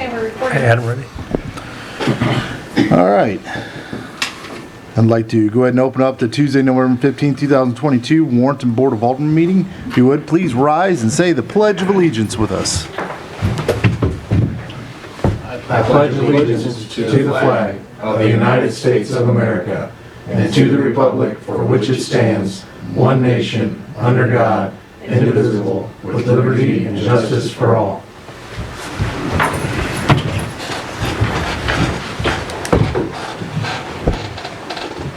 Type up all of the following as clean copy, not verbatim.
Okay, we're recording. I had it ready. All right. I'd like to go ahead and open up the Tuesday, November 15, 2022 Warrenton Board of Alderman meeting. If you would, please rise and say the Pledge of Allegiance with us. I pledge allegiance to the flag of the United States of America and to the republic for which it stands, one nation, under God, indivisible, with liberty and justice for all.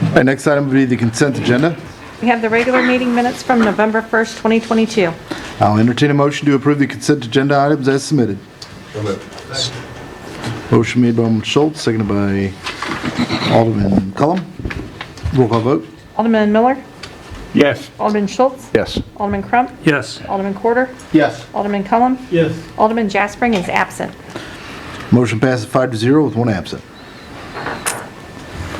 All right, next item would be the consent agenda. We have the regular meeting minutes from November 1st, 2022. I'll entertain a motion to approve the consent agenda items as submitted. Motion made by Alderman Schultz, seconded by Alderman Cullum. Roll call vote. Alderman Miller, Yes. Alderman Schultz, Yes. Alderman Crump, Yes. Alderman Quarter, Yes. Alderman Cullum, Yes. Alderman Jaspering is absent. Motion passes 5-0 with one absent.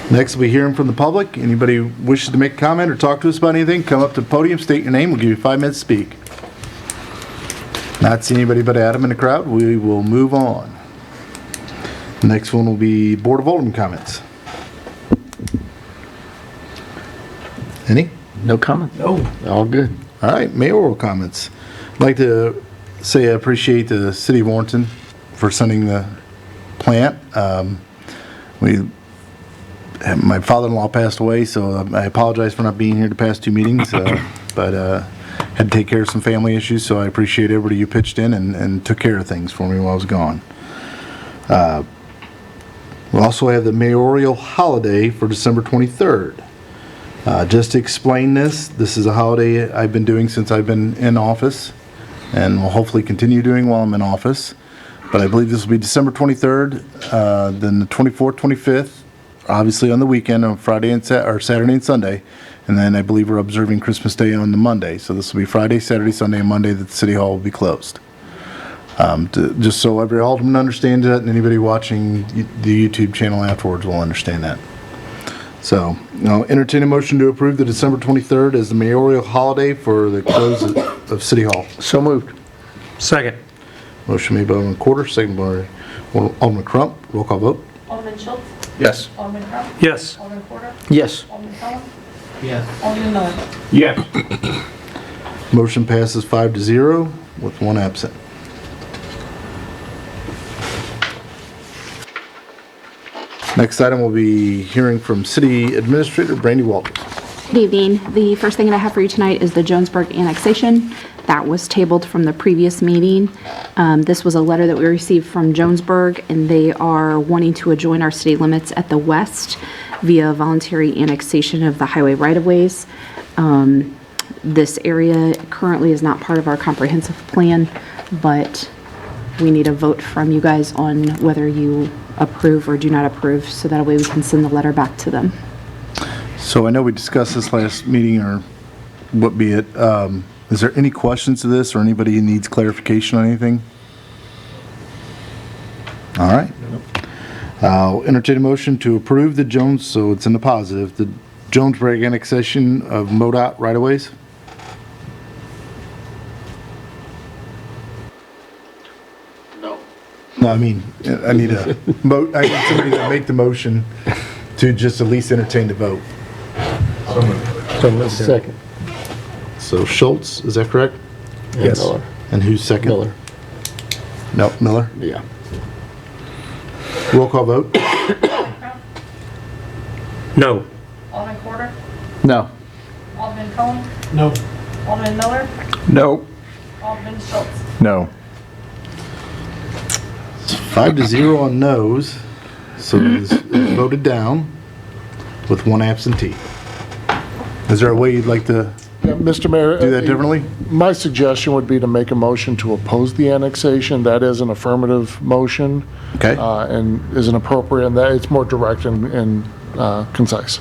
Next, we'll be hearing from the public. Anybody wishes to make a comment or talk to us about anything, come up to the podium, state your name, we'll give you 5 minutes to speak. Not seeing anybody but Adam in the crowd, we will move on. The next one will be Board of Alderman comments. Any? No comment? No. All good. All right, mayoral comments. I'd like to say I appreciate the city of Warrenton for sending the plant. My father-in-law passed away, so I apologize for not being here the past 2 meetings, but had to take care of some family issues, so I appreciate everybody you pitched in and took care of things for me while I was gone. We also have the mayoral holiday for December 23rd. Just to explain this is a holiday I've been doing since I've been in office and will hopefully continue doing while I'm in office. But I believe this will be December 23rd, then the 24th, 25th, obviously on the weekend on Friday and Saturday and Sunday. And then I believe we're observing Christmas Day on the Monday. So this will be Friday, Saturday, Sunday, and Monday that the City Hall will be closed. Just so every alderman understands that and anybody watching the YouTube channel afterwards will understand that. So, entertain a motion to approve the December 23rd as the mayoral holiday for the close of City Hall. So moved. Second. Motion made by Alderman Quarter, second by Alderman Crump. Roll call vote. Alderman Schultz, Yes. Alderman Crump, Yes. Alderman Quarter, Yes. Alderman Cullum, Yes. Alderman Miller. Yes. Motion passes 5-0 with one absent. Next item will be hearing from City Administrator Brandy Walters. Good evening. The first thing that I have for you tonight is the Jonesburg annexation. That was tabled from the previous meeting. This was a letter that we received from Jonesburg, and they are wanting to adjoin our city limits at the west via voluntary annexation of the highway right-of-ways. This area currently is not part of our comprehensive plan, but we need a vote from you guys on whether you approve or do not approve, so that way we can send the letter back to them. So I know we discussed this last meeting, or what be it. Is there any questions to this or anybody who needs clarification on anything? All right. I'll entertain a motion to approve the Jones, so it's in the positive, the Jonesburg annexation of MoDOT right-of-ways. No, I mean, I need I need somebody to make the motion to just at least entertain the vote. So moved. Second. So Schultz, is that correct? Yes. Miller. And who's second? Miller. No, Miller. Yeah. Roll call vote. No. Alderman Quarter, No. Alderman Cullum, No. Alderman Miller, No. Alderman Schultz. No. 5-0 on no's, so it's voted down with one absentee. Is there a way you'd like to Yeah, Mr. Mayor. do that differently? My suggestion would be to make a motion to oppose the annexation. That is an affirmative motion. Okay. And is an appropriate, and that it's more direct and concise.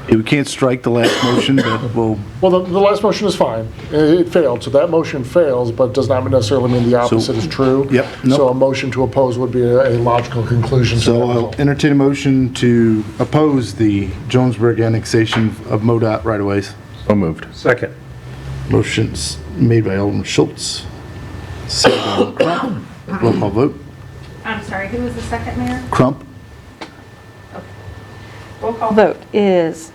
We can't strike the last motion, but we'll, Well, the last motion is fine. It failed, so that motion fails, but does not necessarily mean the opposite is true. Yep, nope. So a motion to oppose would be a logical conclusion to that so I'll result. entertain a motion to oppose the Jonesburg annexation of MoDOT right-of-ways. So moved. Second. Motion's made by Alderman Schultz, second by Alderman Crump. Roll call vote. I'm sorry, who was the second, Mayor? Crump? Roll call vote is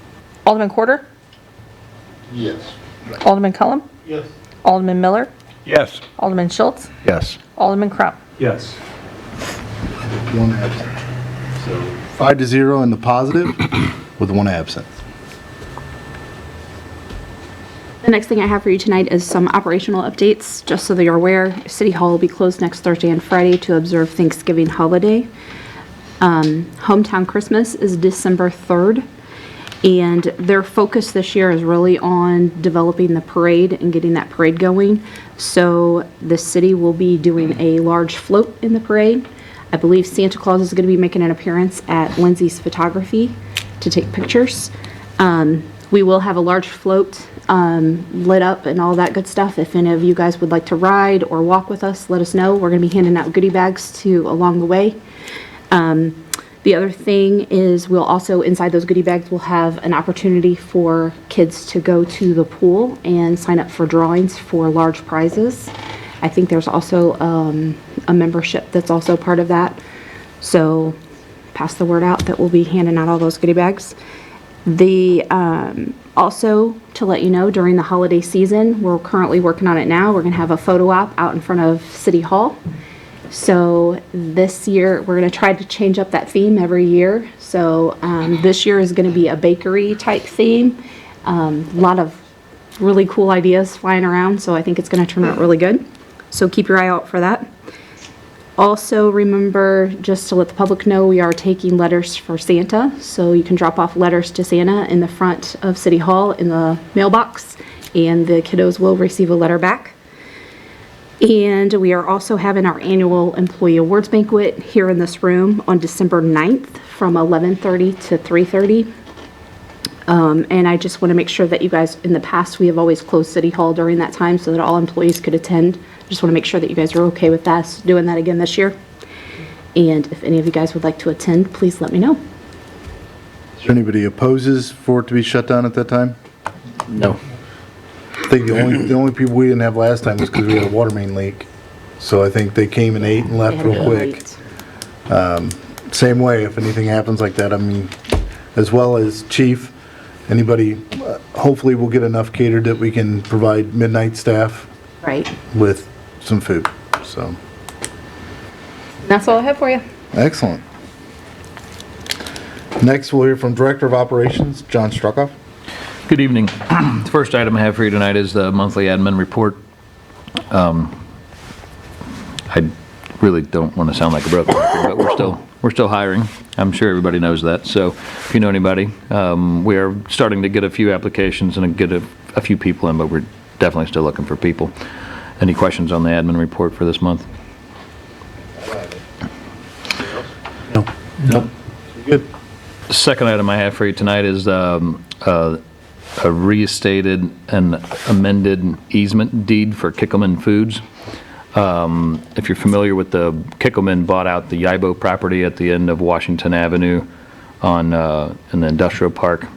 Alderman Quarter, Yes. Alderman Cullum, Yes. Alderman Miller, Yes. Alderman Schultz, Yes. Alderman Crump. Yes. One absent. So 5-0 in the positive with one absent. The next thing I have for you tonight is some operational updates, just so that you're aware. City Hall will be closed next Thursday and Friday to observe Thanksgiving holiday. Hometown Christmas is December 3rd, and their focus this year is really on developing the parade and getting that parade going. So the city will be doing a large float in the parade. I believe Santa Claus is going to be making an appearance at Lindsay's Photography to take pictures. We will have a large float lit up and all that good stuff. If any of you guys would like to ride or walk with us, let us know. We're going to be handing out goodie bags along the way. The other thing is we'll also, inside those goodie bags, we'll have an opportunity for kids to go to the pool and sign up for drawings for large prizes. I think there's also a membership that's also part of that. So pass the word out that we'll be handing out all those goodie bags. Also, to let you know, during the holiday season, we're currently working on it now. We're going to have a photo op out in front of City Hall. So this year, we're going to try to change up that theme every year. So this year is going to be a bakery type theme. A lot of really cool ideas flying around, so I think it's going to turn out really good. So keep your eye out for that. Also, remember, just to let the public know, we are taking letters for Santa. So you can drop off letters to Santa in the front of City Hall in the mailbox, and the kiddos will receive a letter back. And we are also having our annual employee awards banquet here in this room on December 9th from 11:30 to 3:30. And I just want to make sure that you guys, in the past, we have always closed City Hall during that time so that all employees could attend. Just want to make sure that you guys are okay with us doing that again this year. And if any of you guys would like to attend, please let me know. Is there anybody opposes for it to be shut down at that time? No. I think the only people we didn't have last time was because we had a water main leak. So I think they came and ate and left real quick. Same way, if anything happens like that, I mean, as well as chief, anybody, hopefully we'll get enough catered that we can provide midnight staff Right. with some food, so. That's all I have for you. Excellent. Next, we'll hear from Director of Operations, John Struckoff. Good evening. The first item I have for you tonight is the monthly admin report. I really don't want to sound like a broken record, but we're still hiring. I'm sure everybody knows that. So if you know anybody, we are starting to get a few applications and get a few people in, but we're definitely still looking for people. Any questions on the admin report for this month? No. Good. The second item I have for you tonight is a restated and amended easement deed for Kickelman Foods. If you're familiar with the Kickelman bought out the Yibo property at the end of Washington Avenue in the industrial park.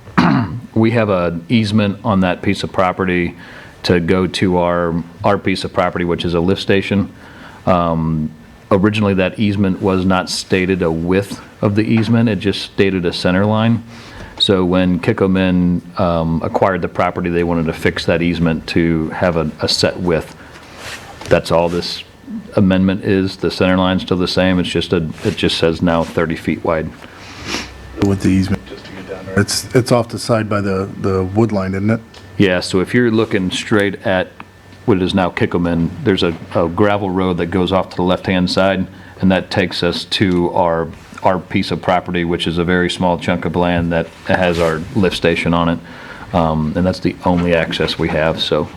We have an easement on that piece of property to go to our piece of property, which is a lift station. Originally, that easement was not stated a width of the easement, it just stated a center line. So when Kickelman acquired the property, they wanted to fix that easement to have a set width. That's all this amendment is. The center line's still the same. It's just it just says now 30 feet wide. With the easement, just to get down there. It's off the side by the wood line, isn't it? Yeah, so if you're looking straight at what is now Kickelman, there's a gravel road that goes off to the left-hand side, and that takes us to our piece of property, which is a very small chunk of land that has our lift station on it. And that's the only access we have, so.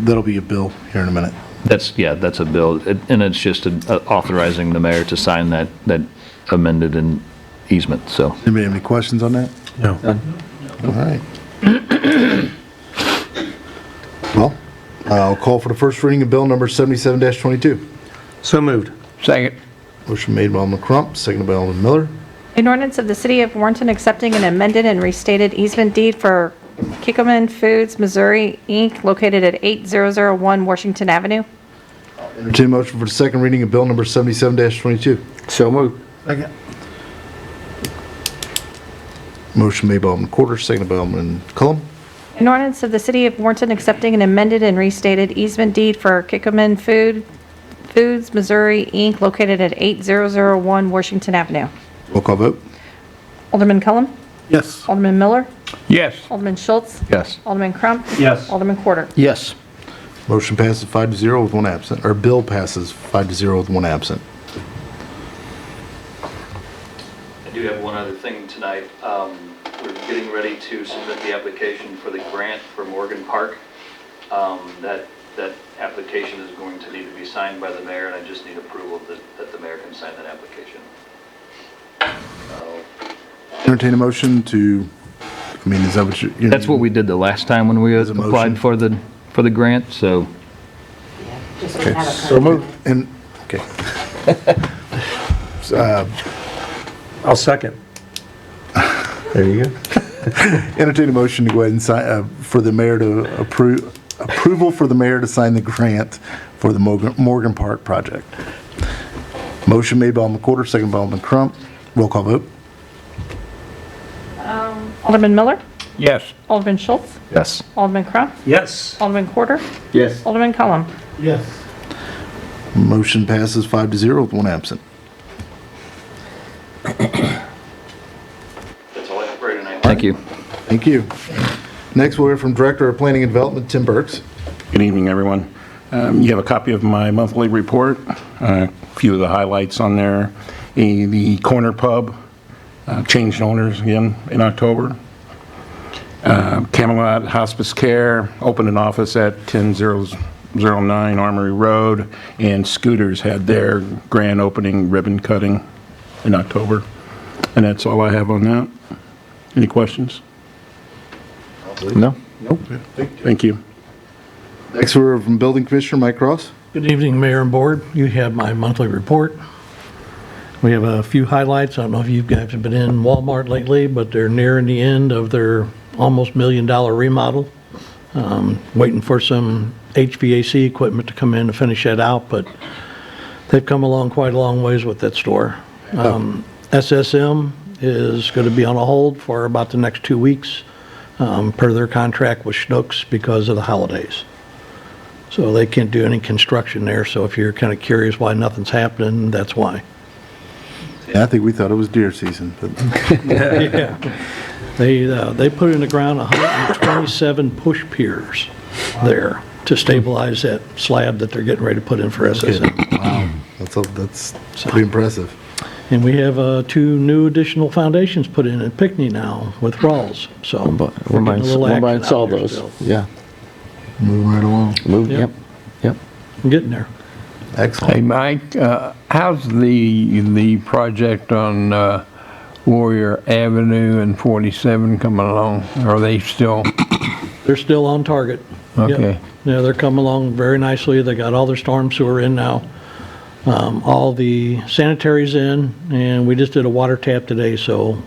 That'll be a bill here in a minute. That's a bill, and it's just authorizing the mayor to sign that amended easement, so. Anybody have any questions on that? No. All right. Well, I'll call for the first reading of bill number 77-22. So moved. Second. Motion made by Alderman Crump, seconded by Alderman Miller. An ordinance of the City of Warrenton accepting an amended and restated easement deed for Kickelman Foods, Missouri, Inc., located at 8001 Washington Avenue. Entertain a motion for the second reading of bill number 77-22. So moved. Motion made by Alderman Quarter, seconded by Alderman Cullum. An ordinance of the City of Warrenton accepting an amended and restated easement deed for Kikkoman Foods, Missouri, Inc., located at 8001 Washington Avenue. Roll call vote. Alderman Cullum? Yes. Alderman Miller? Yes. Alderman Schultz? Yes. Alderman Crump? Yes. Alderman Quarter? Yes. Motion passes 5-0 with one absent, or bill passes 5-0 with one absent. I do have one other thing tonight. We're getting ready to submit the application for the grant for Morgan Park. That application is going to need to be signed by the mayor, and I just need approval that the mayor can sign that application. Entertain a motion to, I mean, is that what you're? That's what we did the last time when we As a motion? applied for the grant, so. So moved. And, okay. I'll second. There you go. Entertain a motion to go ahead and sign, for the mayor to approval for the mayor to sign the grant for the Morgan Park project. Motion made by Alderman Quarter, second by Alderman Crump. Roll call vote. Alderman Miller? Yes. Alderman Schultz? Yes. Alderman Crump? Yes. Alderman Quarter? Yes. Alderman Cullum? Yes. Motion passes 5-0 with one absent. That's all I have for you tonight. Thank you. Thank you. Next, we'll hear from Director of Planning and Development, Tim Burks. Good evening, everyone. You have a copy of my monthly report, a few of the highlights on there. The Corner Pub changed owners again in October. Camelot Hospice Care opened an office at 10009 Armory Road, and Scooters had their grand opening ribbon cutting in October. And that's all I have on that. Any questions? No? Nope. Thank you. Next, we're from Building Commissioner Mike Ross. Good evening, Mayor and Board. You have my monthly report. We have a few highlights. I don't know if you guys have been in Walmart lately, but they're nearing the end of their almost $1 million remodel. Waiting for some HVAC equipment to come in to finish that out, but they've come along quite a long ways with that store. SSM is going to be on a hold for about the next 2 weeks, per their contract with Schnucks because of the holidays. So they can't do any construction there, so if you're kind of curious why nothing's happening, that's why. Yeah, I think we thought it was deer season, but Yeah. They put in the ground 127 push piers there to stabilize that slab that they're getting ready to put in for SSM. wow, that's pretty impressive. And we have 2 new additional foundations put in at Pinckney now with Rawls, so. we're getting a little action out Install there those. still. Yeah. Moving right along. Move, Yep. yep. I'm getting there. Excellent. Hey, Mike, how's the project on Warrior Avenue and 47 coming along? Are they still, They're still on target. Yep. okay, Yeah, they're coming along very nicely. They got all their storm sewer in now. All the sanitary's in, and we just did a water tap today, so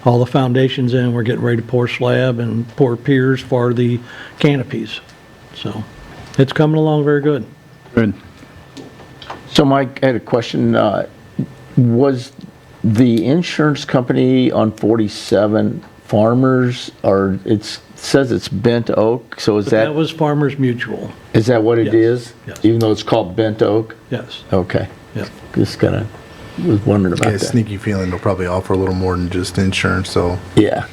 all the foundation's in. We're getting ready to pour slab and pour piers for the canopies. So it's coming along very good. Good. So Mike, I had a question. Was the insurance company on 47 Farmers, or it says it's Bent Oak, so is But that that was Farmers Mutual. is that what it Yes, is? yes. Even though it's called Bent Oak? Yes. Okay. Yep. Just kind of was wondering about Yeah, that. sneaky feeling they'll probably offer a little more than just insurance, so Yeah.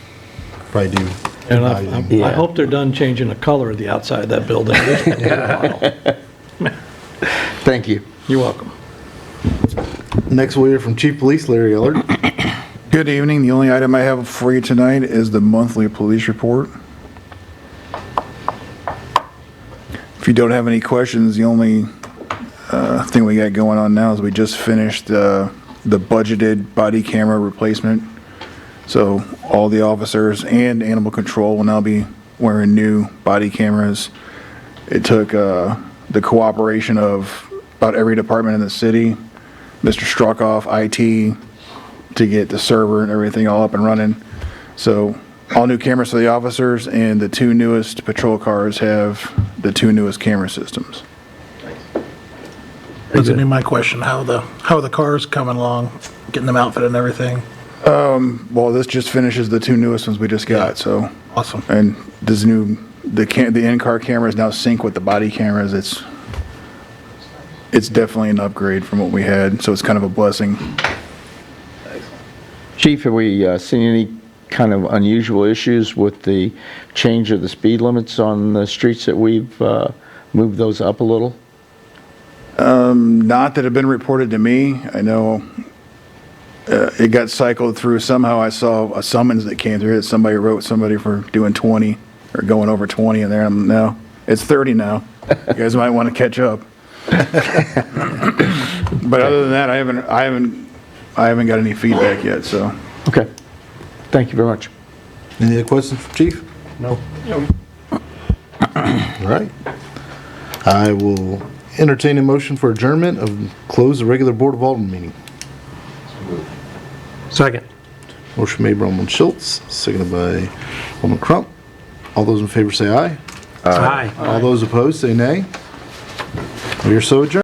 probably do. And I Yeah. hope they're done changing the color of the outside of that building. It's been a while. Thank you. You're welcome. Next, we'll hear from Chief Police Larry Ellard. Good evening. The only item I have for you tonight is the monthly police report. If you don't have any questions, the only thing we got going on now is we just finished the budgeted body camera replacement. So all the officers and animal control will now be wearing new body cameras. It took the cooperation of about every department in the city, Mr. Struckoff, IT, to get the server and everything all up and running. So all new cameras for the officers, and the 2 newest patrol cars have the 2 newest camera systems. That's gonna be my question, how are the cars coming along, getting them outfitted and everything? Well, this just finishes the 2 newest ones we just got, so. Awesome. And this new, the in-car cameras now sync with the body cameras. It's definitely an upgrade from what we had, so it's kind of a blessing. Chief, have we seen any kind of unusual issues with the change of the speed limits on the streets that we've moved those up a little? Not that have been reported to me. I know it got cycled through. Somehow I saw a summons that came through that somebody wrote somebody for doing 20 or going over 20 in there. No, it's 30 now. You guys might want to catch up. But other than that, I haven't got any feedback yet, so. Okay. Thank you very much. Any other questions for Chief? No. All right. I will entertain a motion for adjournment of close the regular Board of Alderman meeting. Second. Motion made by Alderman Schultz, seconded by Alderman Crump. All those in favor say aye. Aye. All those opposed say nay. We are so adjourned.